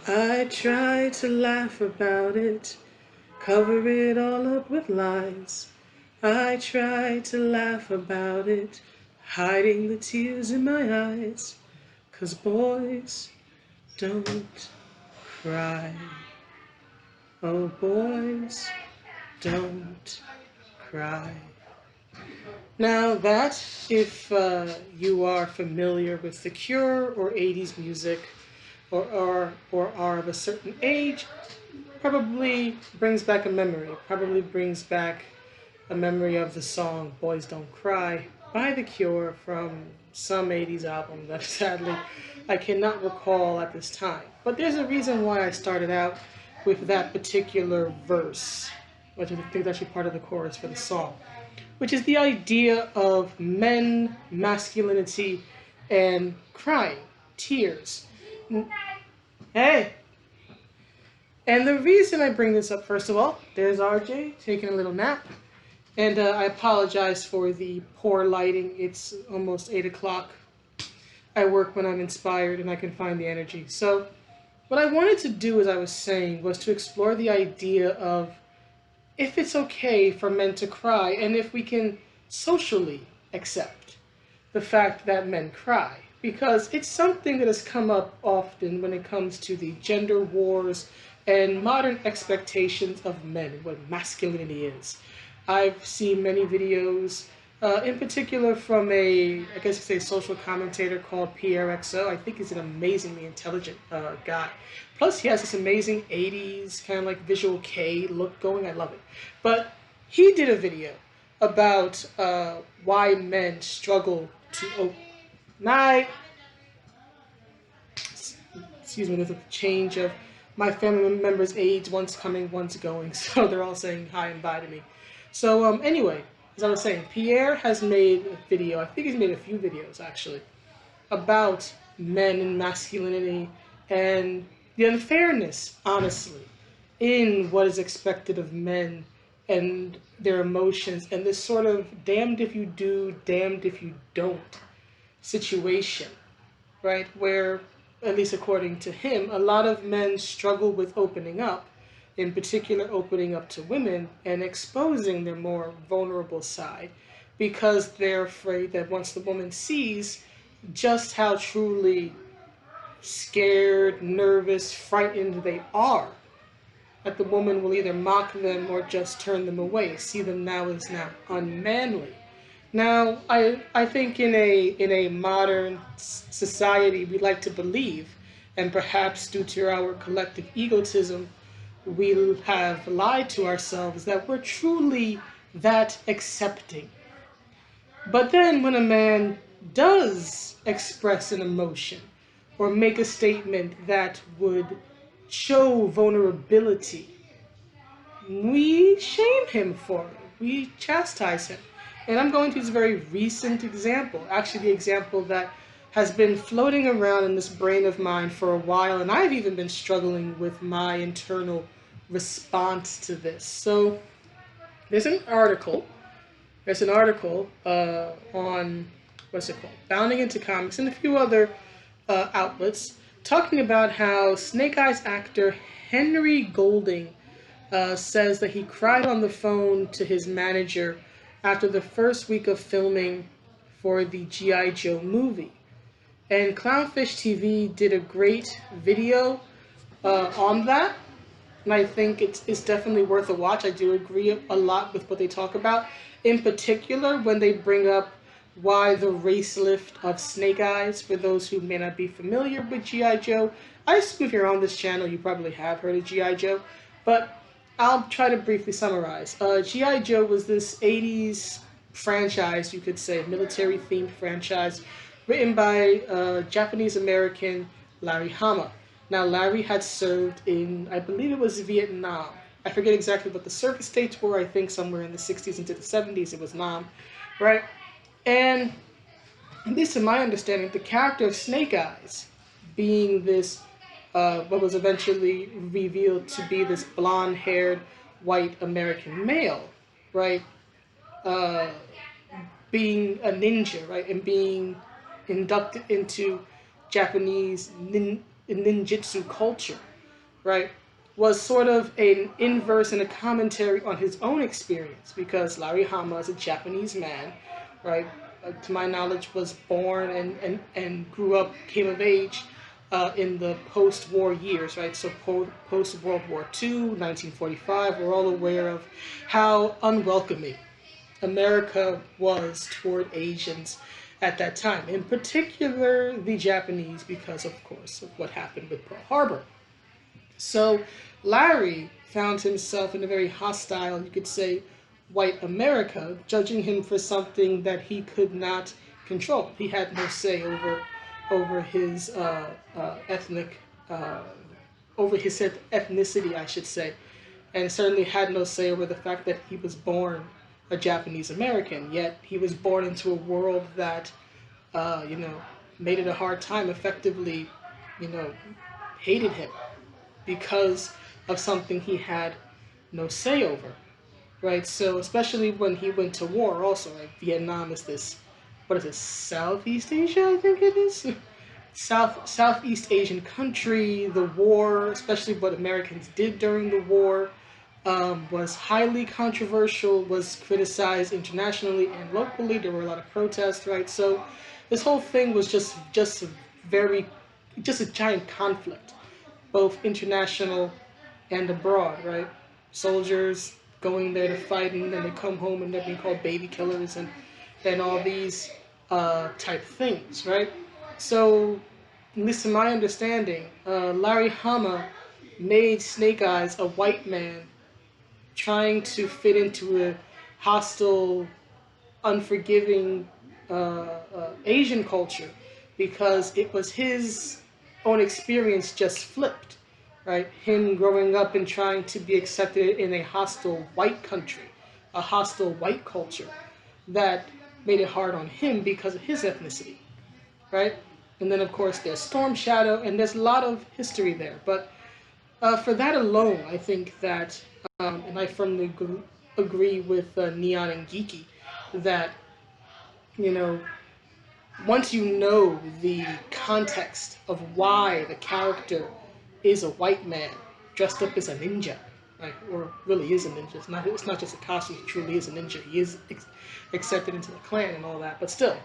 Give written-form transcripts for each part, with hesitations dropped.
I try to laugh about it, cover it all up with lies. I try to laugh about it, hiding the tears in my eyes. 'Cause boys don't cry. Oh, boys don't cry. Now that, if you are familiar with The Cure or 80s music, or are of a certain age, probably brings back a memory. Probably brings back a memory of the song Boys Don't Cry by The Cure from some 80s album that sadly I cannot recall at this time. But there's a reason why I started out with that particular verse, which I think is actually part of the chorus for the song, which is the idea of men, masculinity, and crying, tears. Hey! And the reason I bring this up, first of all, there's RJ taking a little nap. And I apologize for the poor lighting. It's almost 8 o'clock. I work when I'm inspired and I can find the energy. So what I wanted to do, as I was saying, was to explore the idea of if it's okay for men to cry and if we can socially accept the fact that men cry. Because it's something that has come up often when it comes to the gender wars and modern expectations of men and what masculinity is. I've seen many videos, in particular from I guess you say, social commentator called Pierre XO. I think he's an amazingly intelligent guy. Plus, he has this amazing 80s kind of like visual K look going. I love it. But he did a video about why men struggle to... Oh, night! Excuse me, there's a change of my family members' age, one's coming, one's going, so they're all saying hi and bye to me. So anyway, as I was saying, Pierre has made a video, I think he's made a few videos actually, about men and masculinity and the unfairness, honestly, in what is expected of men and their emotions and this sort of damned if you do, damned if you don't situation, right? Where, at least according to him, a lot of men struggle with opening up, in particular opening up to women and exposing their more vulnerable side, because they're afraid that once the woman sees just how truly scared, nervous, frightened they are, that the woman will either mock them or just turn them away, see them now as now unmanly. Now, I think in a modern society, we like to believe, and perhaps due to our collective egotism, we have lied to ourselves that we're truly that accepting. But then when a man does express an emotion or make a statement that would show vulnerability, we shame him for it. We chastise him. And I'm going to use a very recent example, actually the example that has been floating around in this brain of mine for a while, and I've even been struggling with my internal response to this. So there's an article on, what's it called, Bounding Into Comics and a few other outlets, talking about how Snake Eyes actor Henry Golding says that he cried on the phone to his manager after the first week of filming for the G.I. Joe movie. And Clownfish TV did a great video on that, and I think it's definitely worth a watch. I do agree a lot with what they talk about, in particular when they bring up why the facelift of Snake Eyes, for those who may not be familiar with G.I. Joe. I assume if you're on this channel, you probably have heard of G.I. Joe, but I'll try to briefly summarize. G.I. Joe was this 80s franchise, you could say, military-themed franchise, written by Japanese-American Larry Hama. Now, Larry had served in, I believe it was Vietnam. I forget exactly what the service dates were. I think somewhere in the 60s into the 70s it was Nam, right? And at least in my understanding, the character of Snake Eyes, being this, what was eventually revealed to be this blonde-haired white American male, right? Being a ninja, right? And being inducted into Japanese ninjutsu culture, right, was sort of an inverse and a commentary on his own experience, because Larry Hama is a Japanese man, right, to my knowledge, was born and grew up, came of age in the post-war years, right? So post-World War II, 1945, we're all aware of how unwelcoming America was toward Asians at that time, in particular the Japanese, because of course of what happened with Pearl Harbor. So Larry found himself in a very hostile, you could say, white America, judging him for something that he could not control. He had no say over his ethnic over his ethnicity, I should say, and certainly had no say over the fact that he was born a Japanese American. Yet he was born into a world that, you know, made it a hard time, effectively, you know, hated him because of something he had no say over, right? So especially when he went to war, also, like Vietnam is this, what is it, Southeast Asia, I think it is. Southeast Asian country. The war, especially what Americans did during the war, was highly controversial, was criticized internationally and locally. There were a lot of protests, right? So this whole thing was just a giant conflict, both international and abroad, right? Soldiers going there to fight, and then they come home and they're being called baby killers and all these type things, right? So, at least in my understanding, Larry Hama made Snake Eyes a white man trying to fit into a hostile, unforgiving Asian culture, because it was his own experience just flipped, right? Him growing up and trying to be accepted in a hostile white country, a hostile white culture, that made it hard on him because of his ethnicity, right? And then, of course, there's Storm Shadow, and there's a lot of history there. But for that alone, I think that, and I firmly agree with Neon and Geeky, that, you know, once you know the context of why the character is a white man dressed up as a ninja, right, or really is a ninja. It's not just a costume. He truly is a ninja. He is accepted into the clan and all that. But still,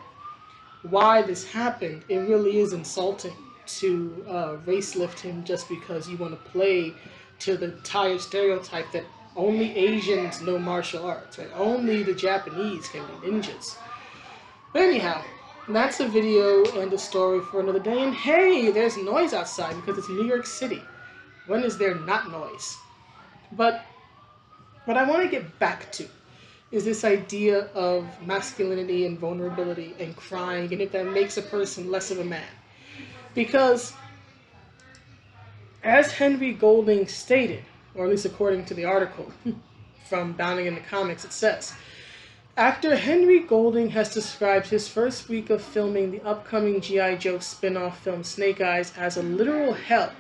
why this happened, it really is insulting to race lift him just because you want to play to the tired stereotype that only Asians know martial arts, right? Only the Japanese can be ninjas. But anyhow, that's a video and a story for another day. And hey, there's noise outside because it's New York City. When is there not noise? But what I want to get back to is this idea of masculinity and vulnerability and crying, and if that makes a person less of a man. Because, as Henry Golding stated, or at least according to the article from Bounding in the Comics, it says, actor Henry Golding has described his first week of filming the upcoming G.I. Joe spin-off film Snake Eyes as a literal hell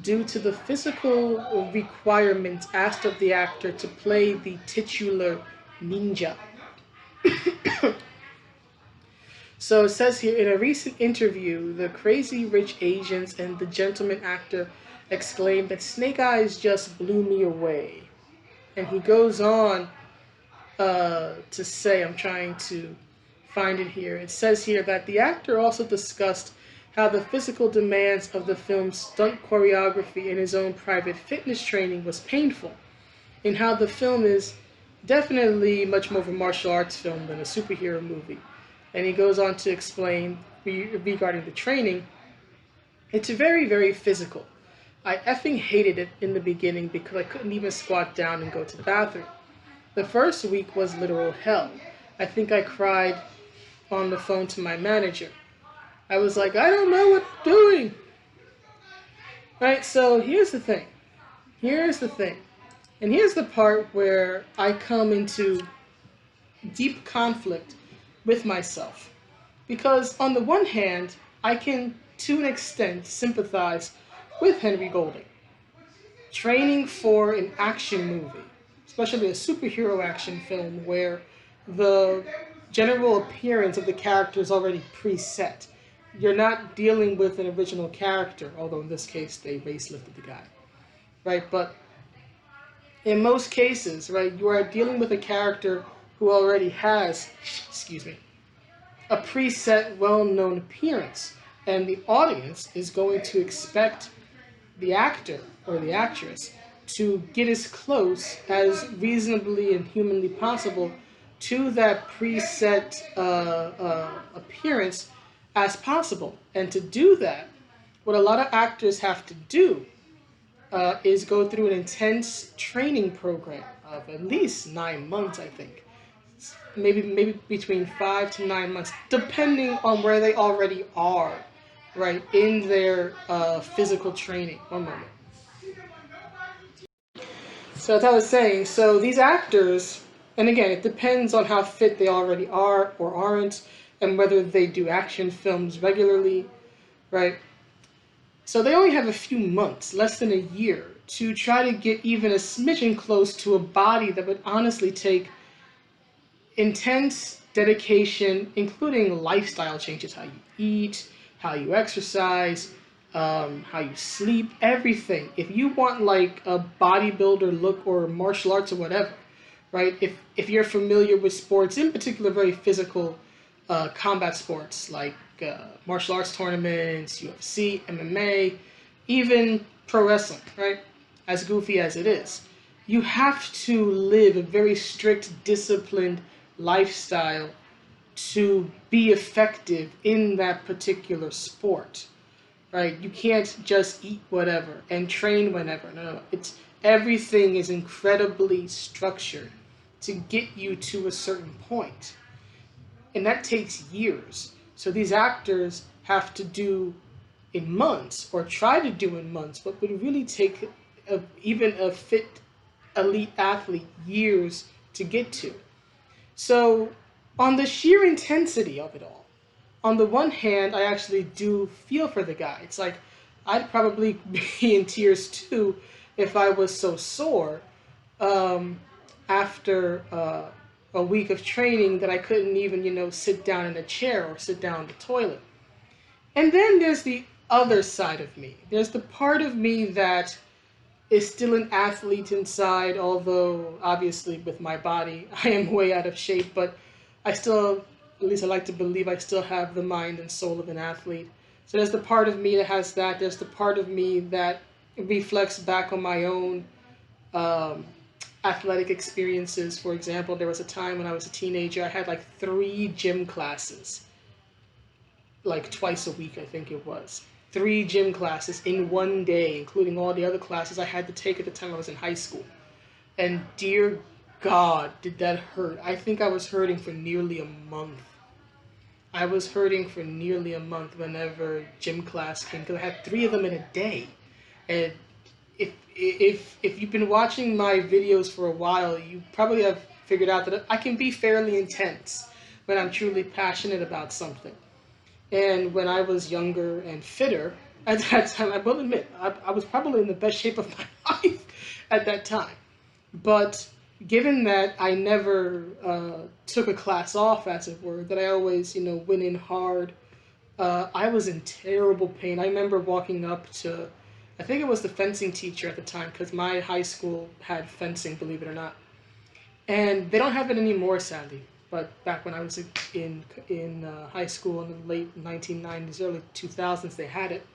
due to the physical requirements asked of the actor to play the titular ninja. So it says here, in a recent interview, the Crazy Rich Asians and the Gentleman actor exclaimed that Snake Eyes just blew me away. And he goes on to say, I'm trying to find it here. It says here that the actor also discussed how the physical demands of the film's stunt choreography and his own private fitness training was painful, and how the film is definitely much more of a martial arts film than a superhero movie. And he goes on to explain regarding the training, it's very, very physical. I effing hated it in the beginning because I couldn't even squat down and go to the bathroom. The first week was literal hell. I think I cried on the phone to my manager. I was like, I don't know what I'm doing. Right, so here's the thing. And here's the part where I come into deep conflict with myself. Because on the one hand, I can, to an extent, sympathize with Henry Golding. Training for an action movie, especially a superhero action film where the general appearance of the character is already preset. You're not dealing with an original character, although in this case they race lifted the guy. right? But in most cases, right, you are dealing with a character who already has, excuse me, a preset, well-known appearance, and the audience is going to expect the actor or the actress to get as close as reasonably and humanly possible to that preset appearance as possible. And to do that, what a lot of actors have to do is go through an intense training program of at least 9 months, I think. Maybe between 5 to 9 months, depending on where they already are, right, in their physical training. One moment. So as I was saying, so these actors, and again, it depends on how fit they already are or aren't, and whether they do action films regularly, right? So they only have a few months, less than a year, to try to get even a smidgen close to a body that would honestly take intense dedication, including lifestyle changes, how you eat, how you exercise, how you sleep, everything. If you want like a bodybuilder look or martial arts or whatever, right? If you're familiar with sports, in particular very physical combat sports like martial arts tournaments, UFC, MMA, even pro wrestling, right? As goofy as it is, you have to live a very strict, disciplined lifestyle to be effective in that particular sport, right? You can't just eat whatever and train whenever. No. It's everything is incredibly structured to get you to a certain point, and that takes years. So these actors have to do in months, or try to do in months, what would really take even a fit elite athlete years to get to. So, on the sheer intensity of it all, on the one hand, I actually do feel for the guy. It's like, I'd probably be in tears too if I was so sore um, after a week of training that I couldn't even, sit down in a chair or sit down in the toilet. And then there's the other side of me. There's the part of me that is still an athlete inside, although obviously with my body, I am way out of shape, but I still, at least I like to believe, I still have the mind and soul of an athlete. So there's the part of me that has that. There's the part of me that reflects back on my own um, athletic experiences. For example, there was a time when I was a teenager, I had like 3 gym classes, like twice a week, I think it was. 3 gym classes in one day, including all the other classes I had to take at the time I was in high school. And dear God, did that hurt. I think I was hurting for nearly a month. I was hurting for nearly a month whenever gym class came, because I had 3 of them in a day. And if you've been watching my videos for a while, you probably have figured out that I can be fairly intense when I'm truly passionate about something. And when I was younger and fitter, at that time, I will admit, I was probably in the best shape of my life at that time. But given that I never took a class off, as it were, that I always, went in hard, I was in terrible pain. I remember walking up to, I think it was the fencing teacher at the time, because my high school had fencing, believe it or not. And they don't have it anymore, sadly. But back when I was in high school in the late 1990s, early 2000s, they had it.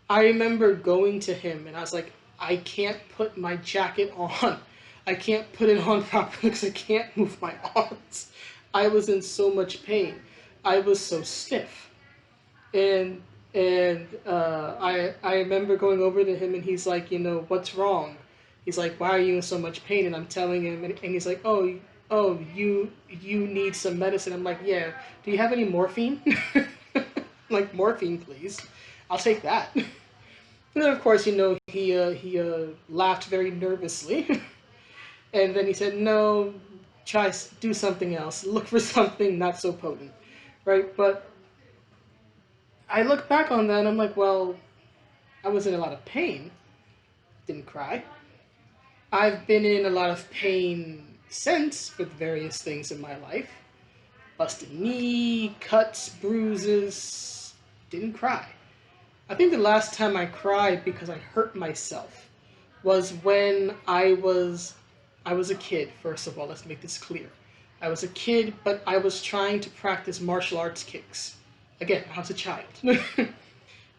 I remember going to him and I was like, I can't put my jacket on. I can't put it on properly because I can't move my arms. I was in so much pain. I was so stiff. And I remember going over to him and he's like, what's wrong? He's like, why are you in so much pain? And I'm telling him, and he's like, you need some medicine. I'm like, yeah. Do you have any morphine? I'm like, morphine, please. I'll take that. And then, of course, he laughed very nervously. And then he said, no, do something else. Look for something not so potent, right? But I look back on that and I'm like, well, I was in a lot of pain. Didn't cry. I've been in a lot of pain since with various things in my life. Busted knee, cuts, bruises. Didn't cry. I think the last time I cried because I hurt myself was when I was a kid. First of all, let's make this clear. I was a kid, but I was trying to practice martial arts kicks. Again, I was a child. And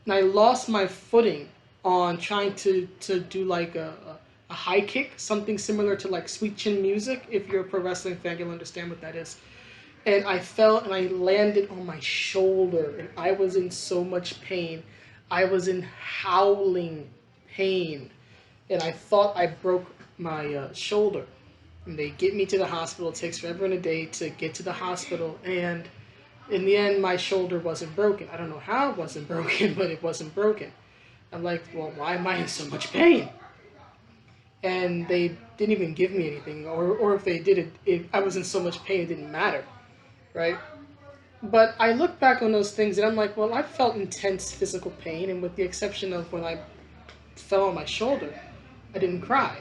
I lost my footing on trying to do like a high kick, something similar to like sweet chin music. If you're a pro wrestling fan, you'll understand what that is. And I fell and I landed on my shoulder, and I was in so much pain. I was in howling pain, and I thought I broke my shoulder. And they get me to the hospital. It takes forever and a day to get to the hospital, and in the end, my shoulder wasn't broken. I don't know how it wasn't broken, but it wasn't broken. I'm like, well, why am I in so much pain? And they didn't even give me anything, or if they did, I was in so much pain, it didn't matter, right? But I look back on those things and I'm like, well, I felt intense physical pain, and with the exception of when I fell on my shoulder, I didn't cry.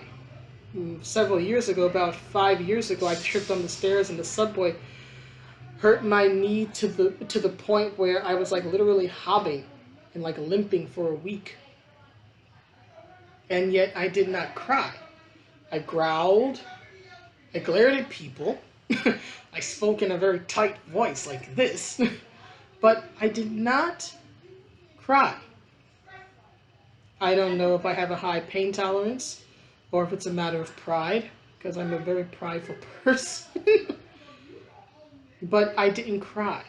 Several years ago, about 5 years ago, I tripped on the stairs in the subway, hurt my knee to the point where I was like literally hobbing and like limping for a week. And yet I did not cry. I growled, I glared at people, I spoke in a very tight voice like this, but I did not cry. I don't know if I have a high pain tolerance or if it's a matter of pride, because I'm a very prideful person. But I didn't cry.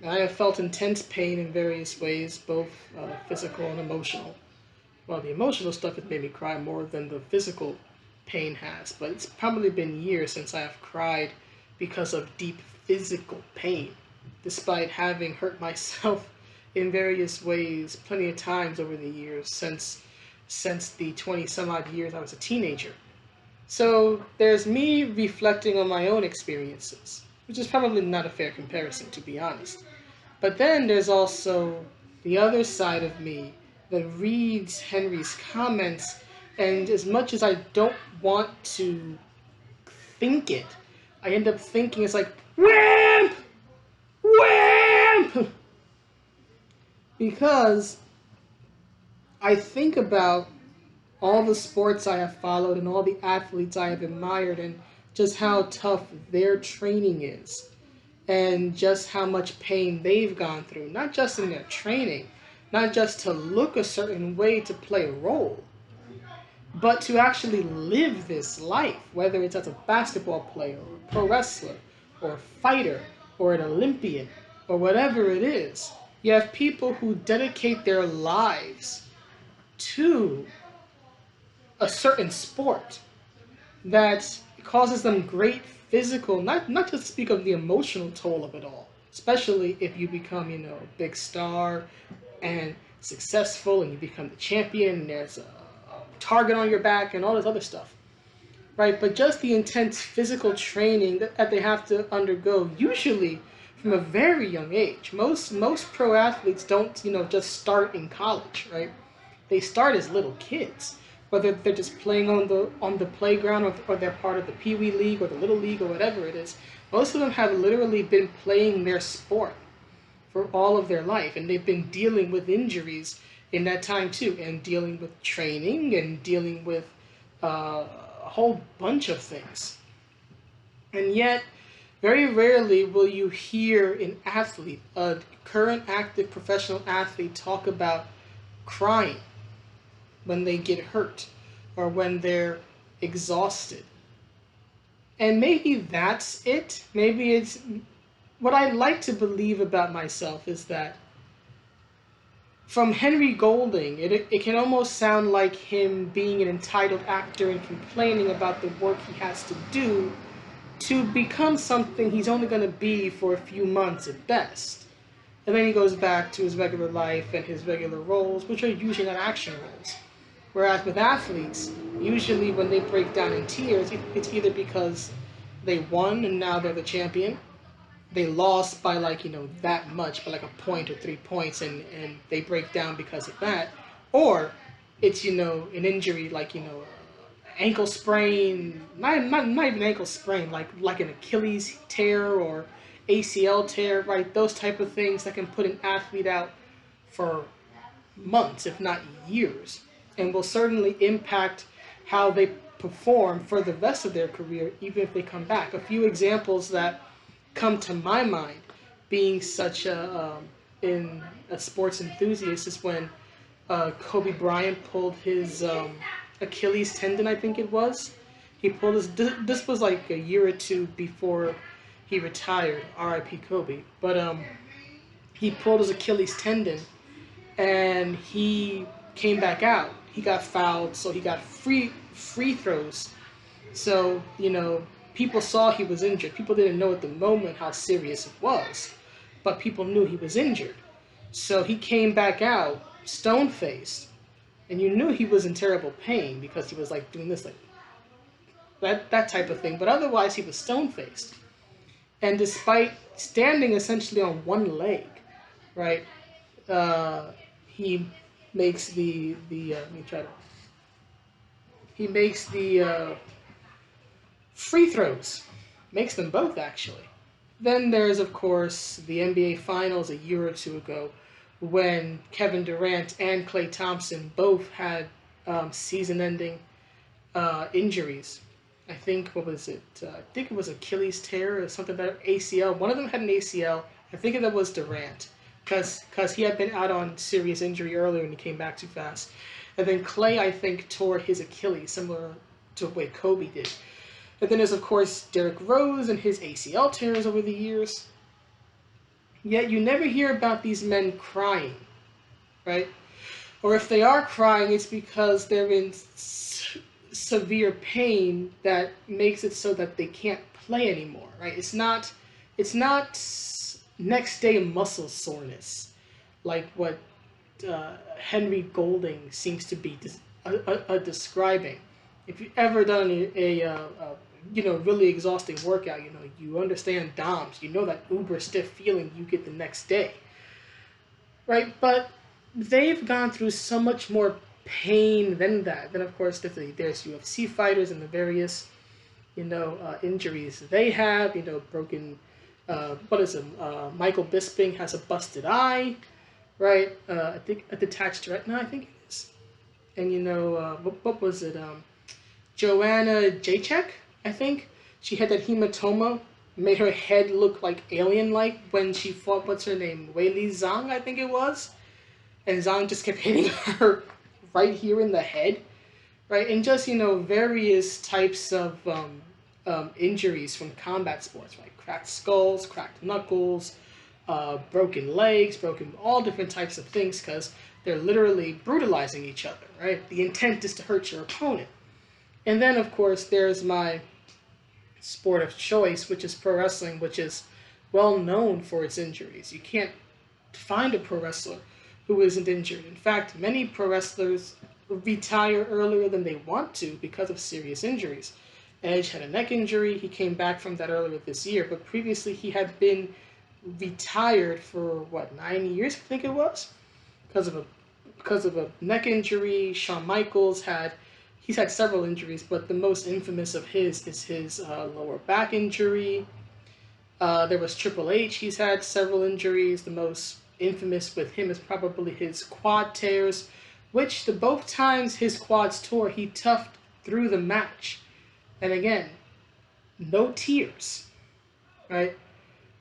I have felt intense pain in various ways, both physical and emotional. Well, the emotional stuff has made me cry more than the physical pain has, but it's probably been years since I have cried because of deep physical pain, despite having hurt myself in various ways plenty of times over the years since the 20 some odd years I was a teenager. So there's me reflecting on my own experiences, which is probably not a fair comparison, to be honest. But then there's also the other side of me that reads Henry's comments, and as much as I don't want to think it, I end up thinking it's like, WHAMP! WHAMP! Because I think about all the sports I have followed and all the athletes I have admired and just how tough their training is and just how much pain they've gone through, not just in their training, not just to look a certain way to play a role, but to actually live this life, whether it's as a basketball player or a pro wrestler or a fighter or an Olympian or whatever it is. You have people who dedicate their lives to a certain sport that causes them great physical, not to speak of the emotional toll of it all, especially if you become, a big star and successful and you become the champion and there's a target on your back and all this other stuff, right? But just the intense physical training that they have to undergo, usually from a very young age. Most pro athletes don't, just start in college, right? They start as little kids, whether they're just playing on the playground or they're part of the Pee Wee League or the Little League or whatever it is. Most of them have literally been playing their sport for all of their life, and they've been dealing with injuries in that time too, and dealing with training and dealing with a whole bunch of things. And yet, very rarely will you hear an athlete, a current active professional athlete, talk about crying when they get hurt or when they're exhausted. And maybe that's it. Maybe it's what I like to believe about myself is that from Henry Golding, it can almost sound like him being an entitled actor and complaining about the work he has to do to become something he's only going to be for a few months at best. And then he goes back to his regular life and his regular roles, which are usually not action roles. Whereas with athletes, usually when they break down in tears, it's either because they won and now they're the champion, they lost by that much, by like a point or 3 points, and they break down because of that, or it's an injury like ankle sprain, not even ankle sprain, like an Achilles tear or ACL tear, right? Those type of things that can put an athlete out for months, if not years, and will certainly impact how they perform for the rest of their career, even if they come back. A few examples that come to my mind, being such in a sports enthusiast, is when Kobe Bryant pulled his Achilles tendon, I think it was. He pulled his. This was like a year or two before he retired. R.I.P. Kobe. But he pulled his Achilles tendon, and he came back out. He got fouled, so he got free throws. So people saw he was injured. People didn't know at the moment how serious it was, but people knew he was injured. So he came back out stone faced, and you knew he was in terrible pain because he was like doing this, like that type of thing. But otherwise, he was stone faced, and despite standing essentially on one leg, right? He makes the let me try to. He makes the free throws, makes them both actually. Then there's of course the NBA Finals a year or two ago, when Kevin Durant and Klay Thompson both had season-ending injuries. I think what was it? I think it was Achilles tear or something, that ACL. One of them had an ACL. I think that was Durant, because he had been out on serious injury earlier and he came back too fast. And then Klay, I think, tore his Achilles, similar to the way Kobe did. And then there's, of course, Derrick Rose and his ACL tears over the years. Yet you never hear about these men crying, right? Or if they are crying, it's because they're in severe pain that makes it so that they can't play anymore, right? It's not next day muscle soreness, like what Henry Golding seems to be describing. If you've ever done a really exhausting workout, you understand DOMS. You know that uber stiff feeling you get the next day, right? But they've gone through so much more pain than that. Then of course there's UFC fighters and the various injuries they have. Broken. What is it? Michael Bisping has a busted eye, right? I think a detached retina. I think it is. And what was it? Joanna Jacek, I think. She had that hematoma, made her head look like alien-like when she fought, what's her name? Weili Zhang, I think it was. And Zhang just kept hitting her right here in the head, right? And just, various types of injuries from combat sports, right? Cracked skulls, cracked knuckles, broken legs, all different types of things, because they're literally brutalizing each other, right? The intent is to hurt your opponent. And then, of course, there's my sport of choice, which is pro wrestling, which is well known for its injuries. You can't find a pro wrestler who isn't injured. In fact, many pro wrestlers retire earlier than they want to because of serious injuries. Edge had a neck injury. He came back from that earlier this year, but previously he had been retired for, 9 years, I think it was, because of a neck injury. Shawn Michaels he's had several injuries, but the most infamous of his is his lower back injury. There was Triple H. He's had several injuries. The most infamous with him is probably his quad tears, which both times his quads tore, he toughed through the match. And again, no tears, right?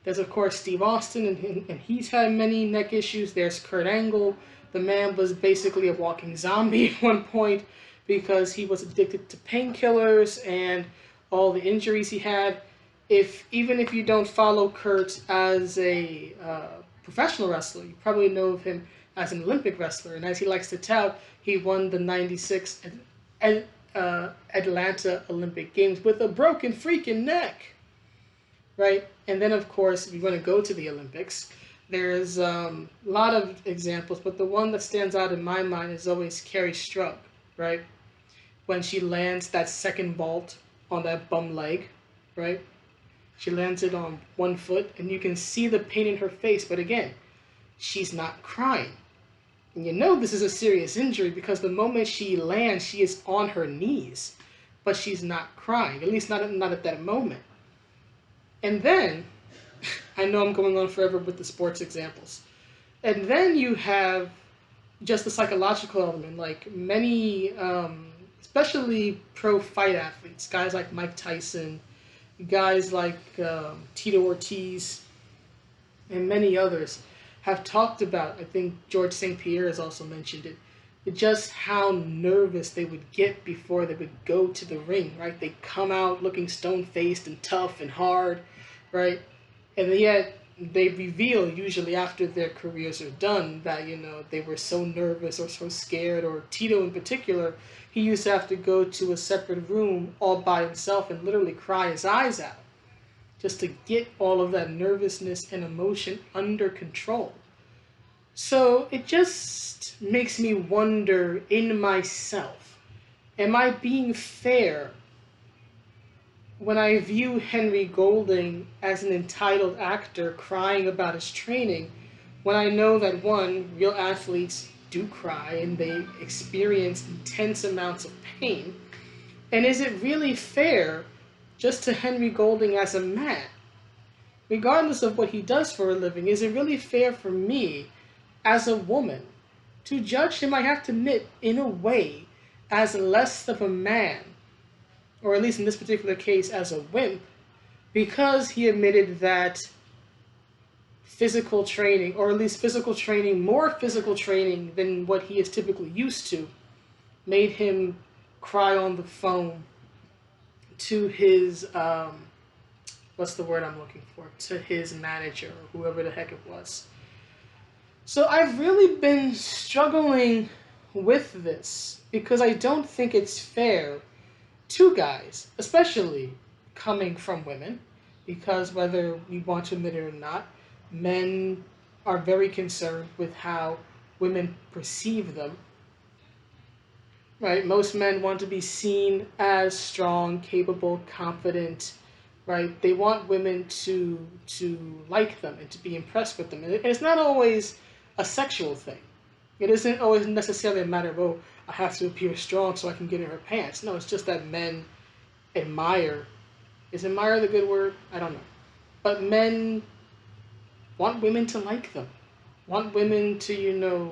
There's, of course, Steve Austin, and he's had many neck issues. There's Kurt Angle. The man was basically a walking zombie at one point because he was addicted to painkillers and all the injuries he had. Even if you don't follow Kurt as a professional wrestler, you probably know of him as an Olympic wrestler. And as he likes to tout, he won the '96 Atlanta Olympic Games with a broken freaking neck, right? And then, of course, if you want to go to the Olympics, there's a lot of examples, but the one that stands out in my mind is always Carrie Strug, right? When she lands that second vault on that bum leg, right? She lands it on one foot, and you can see the pain in her face, but again, she's not crying. And you know this is a serious injury because the moment she lands, she is on her knees, but she's not crying, at least not at that moment. And then, I know I'm going on forever with the sports examples, and then you have just the psychological element, like many especially pro fight athletes, guys like Mike Tyson, guys like Tito Ortiz, and many others have talked about. I think George St. Pierre has also mentioned it. Just how nervous they would get before they would go to the ring, right? They come out looking stone-faced and tough and hard, right? And yet they reveal, usually after their careers are done, that, they were so nervous or so scared. Or Tito in particular, he used to have to go to a separate room all by himself and literally cry his eyes out just to get all of that nervousness and emotion under control. So it just makes me wonder in myself, am I being fair when I view Henry Golding as an entitled actor crying about his training, when I know that, one, real athletes do cry and they experience intense amounts of pain? And is it really fair just to Henry Golding as a man? Regardless of what he does for a living, is it really fair for me as a woman to judge him, I have to admit, in a way, as less of a man, or at least in this particular case, as a wimp, because he admitted that physical training, or at least more physical training than what he is typically used to, made him cry on the phone to his, what's the word I'm looking for? To his manager, or whoever the heck it was. So I've really been struggling with this because I don't think it's fair to guys, especially coming from women, because whether we want to admit it or not, men are very concerned with how women perceive them. Right? Most men want to be seen as strong, capable, confident, right? They want women to like them and to be impressed with them. And it's not always a sexual thing. It isn't always necessarily a matter of, oh, I have to appear strong so I can get in her pants. No, it's just that men admire. Is admire the good word? I don't know. But men want women to like them. Want women to,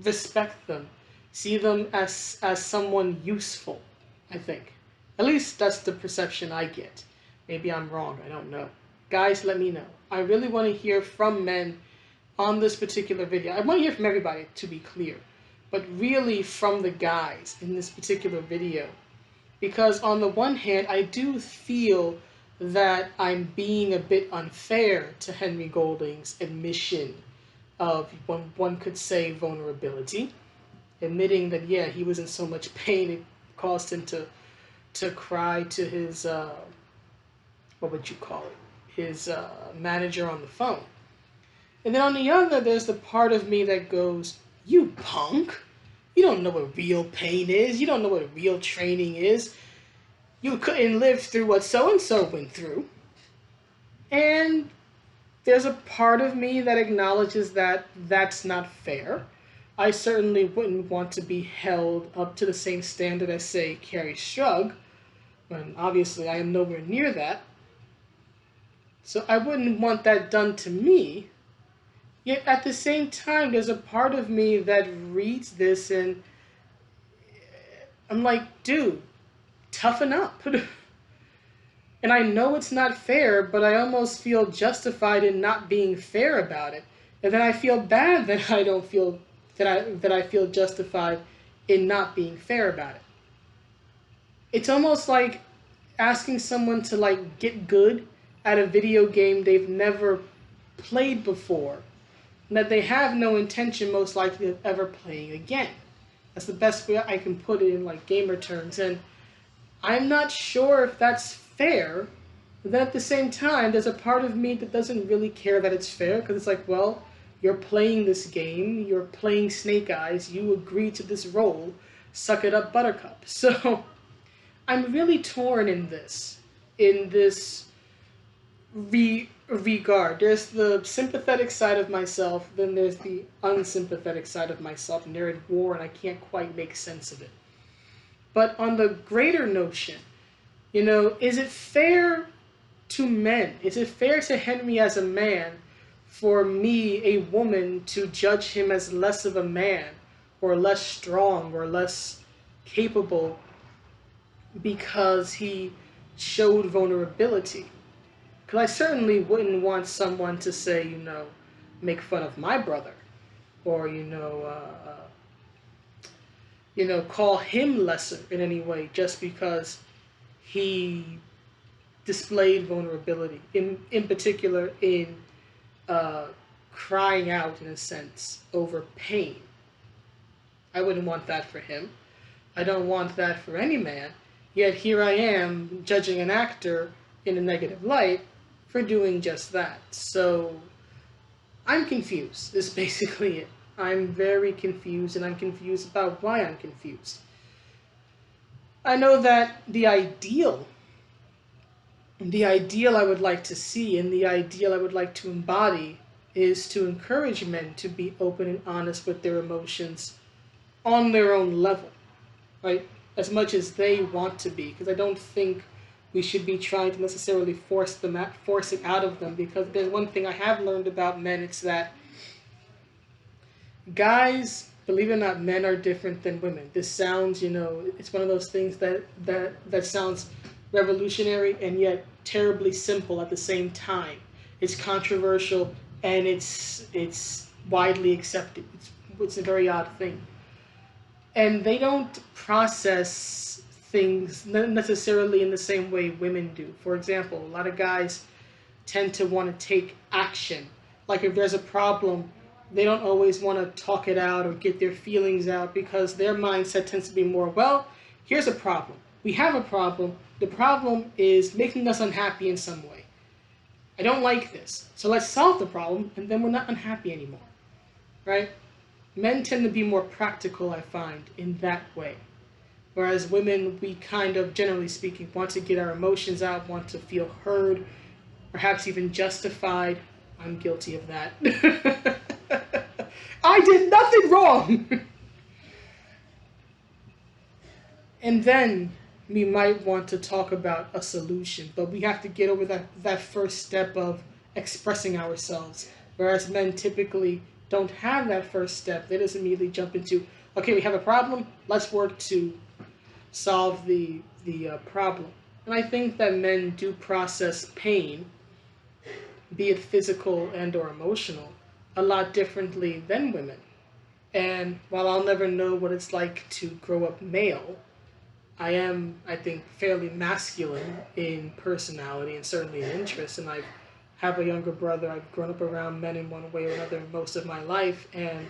respect them. See them as someone useful, I think. At least that's the perception I get. Maybe I'm wrong, I don't know. Guys, let me know. I really want to hear from men on this particular video. I want to hear from everybody, to be clear, but really from the guys in this particular video. Because on the one hand, I do feel that I'm being a bit unfair to Henry Golding's admission of, one could say, vulnerability. Admitting that, yeah, he was in so much pain, it caused him to cry to his, what would you call it, his manager on the phone. And then on the other, there's the part of me that goes, you punk, you don't know what real pain is, you don't know what real training is, you couldn't live through what so-and-so went through. And there's a part of me that acknowledges that that's not fair. I certainly wouldn't want to be held up to the same standard as, say, Carrie Strug, when obviously I am nowhere near that. So I wouldn't want that done to me. Yet at the same time, there's a part of me that reads this and I'm like, dude, toughen up. And I know it's not fair, but I almost feel justified in not being fair about it. And then I feel bad that I don't feel that I feel justified in not being fair about it. It's almost like asking someone to get good at a video game they've never played before, and that they have no intention most likely of ever playing again. That's the best way I can put it in gamer terms. And I'm not sure if that's fair, but then at the same time, there's a part of me that doesn't really care that it's fair, because it's like, well, you're playing this game, you're playing Snake Eyes, you agreed to this role, suck it up, Buttercup. So I'm really torn in this regard. There's the sympathetic side of myself, then there's the unsympathetic side of myself, and they're at war and I can't quite make sense of it. But on the greater notion, is it fair to men? Is it fair to Henry as a man for me, a woman, to judge him as less of a man, or less strong, or less capable because he showed vulnerability. Because I certainly wouldn't want someone to say, make fun of my brother, or call him lesser in any way just because he displayed vulnerability. In particular, in uh, crying out in a sense over pain. I wouldn't want that for him. I don't want that for any man. Yet here I am judging an actor in a negative light for doing just that. So I'm confused, is basically it. I'm very confused, and I'm confused about why I'm confused. I know that the ideal I would like to see and the ideal I would like to embody is to encourage men to be open and honest with their emotions on their own level, right? As much as they want to be, because I don't think we should be trying to necessarily force it out of them. Because there's one thing I have learned about men, it's that guys, believe it or not, men are different than women. This sounds, it's one of those things that sounds revolutionary and yet terribly simple at the same time. It's controversial and it's widely accepted. It's a very odd thing. And they don't process things necessarily in the same way women do. For example, a lot of guys tend to want to take action. Like if there's a problem, they don't always want to talk it out or get their feelings out because their mindset tends to be more, well, here's a problem. We have a problem. The problem is making us unhappy in some way. I don't like this. So let's solve the problem and then we're not unhappy anymore. Right? Men tend to be more practical, I find, in that way. Whereas women, we kind of, generally speaking, want to get our emotions out, want to feel heard, perhaps even justified. I'm guilty of that. I did nothing wrong! And then we might want to talk about a solution, but we have to get over that first step of expressing ourselves. Whereas men typically don't have that first step. They just immediately jump into, okay, we have a problem, let's work to solve the problem. And I think that men do process pain, be it physical and or emotional, a lot differently than women. And while I'll never know what it's like to grow up male, I am, I think, fairly masculine in personality and certainly in interest, and I have a younger brother. I've grown up around men in one way or another most of my life, and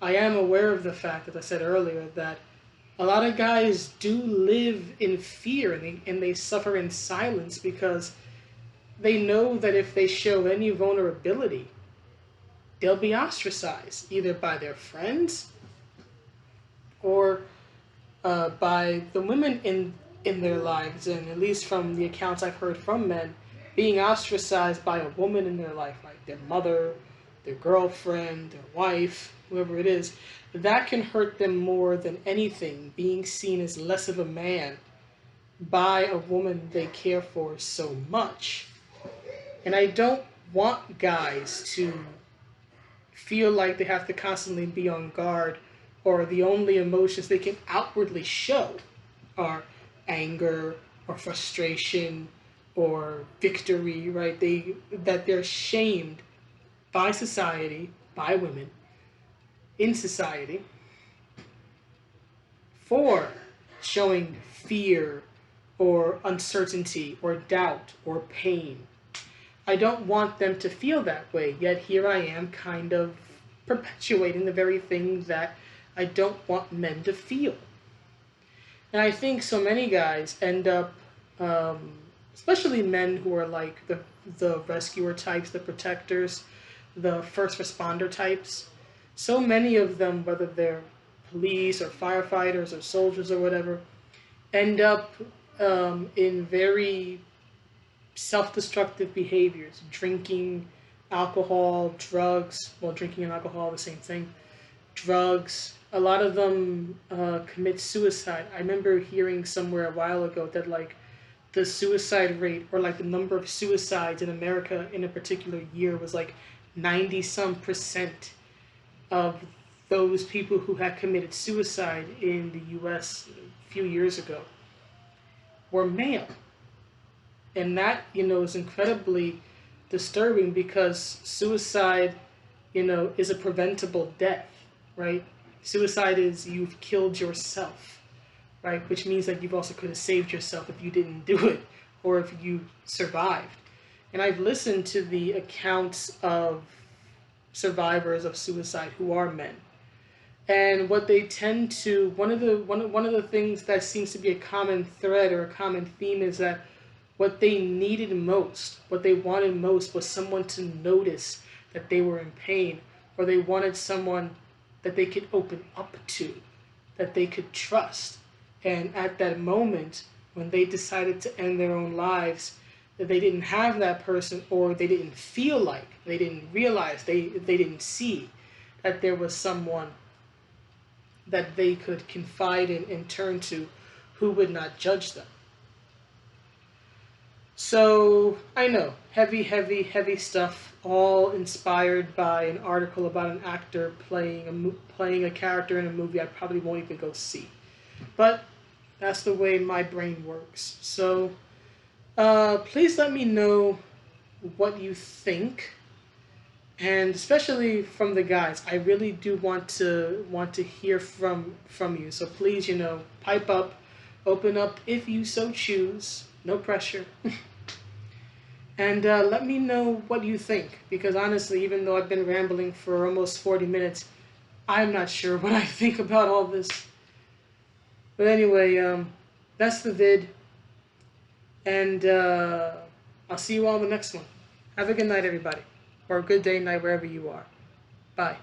I am aware of the fact, as I said earlier, that a lot of guys do live in fear and they suffer in silence because they know that if they show any vulnerability, they'll be ostracized either by their friends or by the women in their lives. And at least from the accounts I've heard from men, being ostracized by a woman in their life, like their mother, their girlfriend, their wife, whoever it is, that can hurt them more than anything, being seen as less of a man by a woman they care for so much. And I don't want guys to feel like they have to constantly be on guard, or the only emotions they can outwardly show are anger or frustration or victory, right? That they're shamed by society, by women, in society, for showing fear or uncertainty or doubt or pain. I don't want them to feel that way, yet here I am kind of perpetuating the very thing that I don't want men to feel. And I think so many guys end up, especially men who are like the rescuer types, the protectors, the first responder types. So many of them, whether they're police or firefighters or soldiers or whatever, end up in very self-destructive behaviors, drinking, alcohol, drugs. Well, drinking and alcohol are the same thing. Drugs. A lot of them commit suicide. I remember hearing somewhere a while ago that like the suicide rate, or like the number of suicides in America in a particular year, was like 90 some percent of those people who had committed suicide in the US a few years ago were male. And that, is incredibly disturbing because suicide, is a preventable death, right? Suicide is you've killed yourself, right? Which means that you've also could have saved yourself if you didn't do it or if you survived. And I've listened to the accounts of survivors of suicide who are men. And what they tend to one of the things that seems to be a common thread or a common theme is that what they needed most, what they wanted most was someone to notice that they were in pain, or they wanted someone that they could open up to, that they could trust. And at that moment, when they decided to end their own lives, that they didn't have that person, or they didn't feel like, they didn't realize, they didn't see that there was someone that they could confide in and turn to who would not judge them. So, I know, heavy, heavy, heavy stuff, all inspired by an article about an actor playing a character in a movie I probably won't even go see. But that's the way my brain works. So, please let me know what you think, and especially from the guys. I really do want to hear from you. So please, pipe up, open up if you so choose. No pressure. And let me know what you think, because honestly, even though I've been rambling for almost 40 minutes, I'm not sure what I think about all this. But anyway, that's the vid, and I'll see you all in the next one. Have a good night, everybody, or a good day, night, wherever you are. Bye.